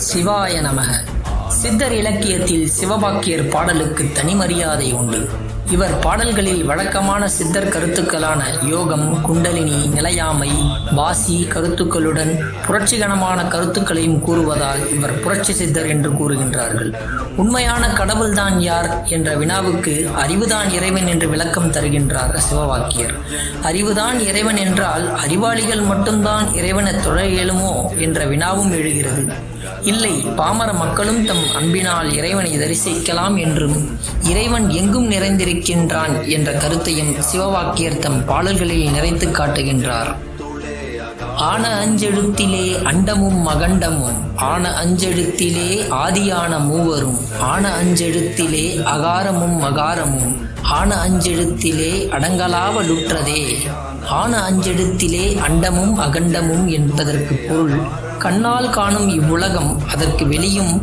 சிவாய நமக. சித்தர் இலக்கியத்தில் சிவபாக்கியர் பாடலுக்கு தனி மரியாதை உண்டு. இவர் பாடல்களில் வழக்கமான சித்தர் கருத்துக்களான யோகம், குண்டலினி, நிலையாமை, வாசி கருத்துக்களுடன் புரட்சிகரமான கருத்துக்களையும் கூறுவதால் இவர் புரட்சி சித்தர் என்று கூறுகின்றார்கள். உண்மையான கடவுள்தான் யார் என்ற வினாவுக்கு அறிவுதான் இறைவன் என்று விளக்கம் தருகின்றார் சிவபாக்கியர். அறிவுதான் இறைவன் என்றால் அறிவாளிகள் மட்டும்தான் இறைவனை தொழ இயலுமோ என்ற வினாவும் எழுகிறது. இல்லை, பாமர மக்களும் தம் அன்பினால் இறைவனை தரிசிக்கலாம் என்றும் இறைவன் எங்கும் நிறைந்திருக்கின்றான் என்ற கருத்தையும் சிவபாக்கியர் தம் பாடல்களில் நிறைத்து காட்டுகின்றார். ஆன அஞ்செழுத்திலே அண்டமும் மகண்டமும், ஆன அஞ்செழுத்திலே ஆதியான மூவரும், ஆன அஞ்செழுத்திலே அகாரமும் மகாரமும், ஆன அஞ்செழுத்திலே அடங்கலாவலுற்றதே. ஆன அஞ்செழுத்திலே அண்டமும் அகண்டமும் என்பதற்கு பொருள், கண்ணால் காணும் இவ்வுலகம் அதற்கு வெளியும்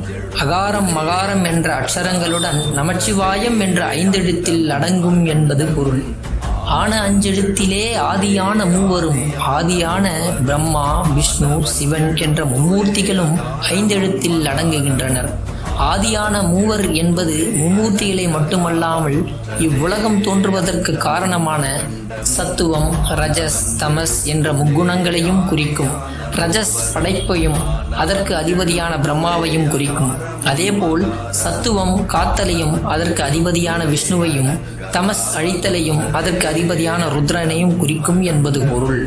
அகாரம் மகாரம் என்ற அக்ஷரங்களுடன் நமச்சிவாயம் என்ற 5 எழுத்தில் அடங்கும் என்பது பொருள். ஆன அஞ்செழுத்திலே ஆதியான மூவரும், ஆதியான பிரம்மா, விஷ்ணு, சிவன் என்ற மும்மூர்த்திகளும் 5 எழுத்தில் அடங்குகின்றனர். ஆதியான மூவர் என்பது மும்மூர்த்திகளை மட்டுமல்லாமல் இவ்வுலகம் தோன்றுவதற்கு காரணமான சத்துவம், ரஜஸ், தமஸ் என்ற முக்குணங்களையும் குறிக்கும். ரஜஸ் படைப்பையும் அதற்கு அதிபதியான பிரம்மாவையும் குறிக்கும். அதேபோல் சத்துவம் காத்தலையும் அதற்கு அதிபதியான விஷ்ணுவையும், தமஸ் அழித்தலையும் அதற்கு அதிபதியான ருத்ரனையும் குறிக்கும் என்பது பொருள்.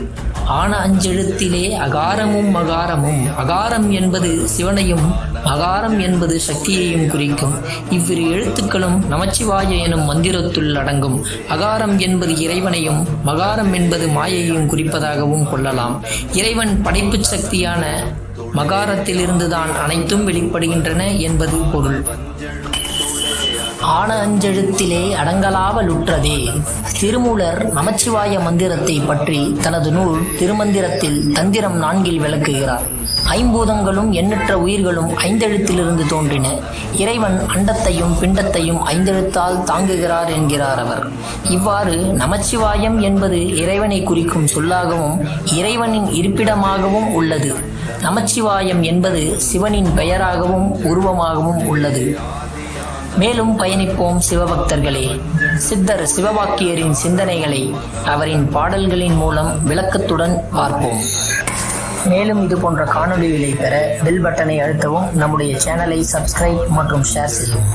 ஆன அஞ்செழுத்திலே அகாரமும் மகாரமும், அகாரம் என்பது சிவனையும் மகாரம் என்பது சக்தியையும் குறிக்கும். இவ்விரு எழுத்துக்களும் நமச்சிவாய எனும் மந்திரத்துள் அடங்கும். அகாரம் என்பது இறைவனையும் மகாரம் என்பது மாயையும் குறிப்பதாகவும் கொள்ளலாம். இறைவன் படைப்பு சக்தியான மகாரத்திலிருந்துதான் அனைத்தும் வெளிப்படுகின்றன என்பது பொருள். ஆன அஞ்செழுத்திலே அடங்கலாவலுற்றதே. திருமூலர் நமச்சிவாய மந்திரத்தை பற்றி தனது நூல் திருமந்திரத்தில் தந்திரம் 4 விளக்குகிறார். 5 பூதங்களும் எண்ணற்ற உயிர்களும் 5 எழுத்திலிருந்து தோன்றின. இறைவன் அண்டத்தையும் பிண்டத்தையும் 5 எழுத்தால் தாங்குகிறார் என்கிறார் அவர். இவ்வாறு நமச்சிவாயம் என்பது இறைவனை குறிக்கும் சொல்லாகவும் இறைவனின் இருப்பிடமாகவும் உள்ளது. நமச்சிவாயம் என்பது சிவனின் பெயராகவும் உருவமாகவும் உள்ளது. மேலும் பயணிப்போம் சிவபக்தர்களே. சித்தர் சிவபாக்கியரின் சிந்தனைகளை அவரின் பாடல்களின் மூலம் விளக்கத்துடன் பார்ப்போம். மேலும் இது போன்ற காணொளிகளை பெற பெல் பட்டனை அழுத்தவும், நம்முடைய சேனலை சப்ஸ்கிரைப் மற்றும் ஷேர் செய்யவும்.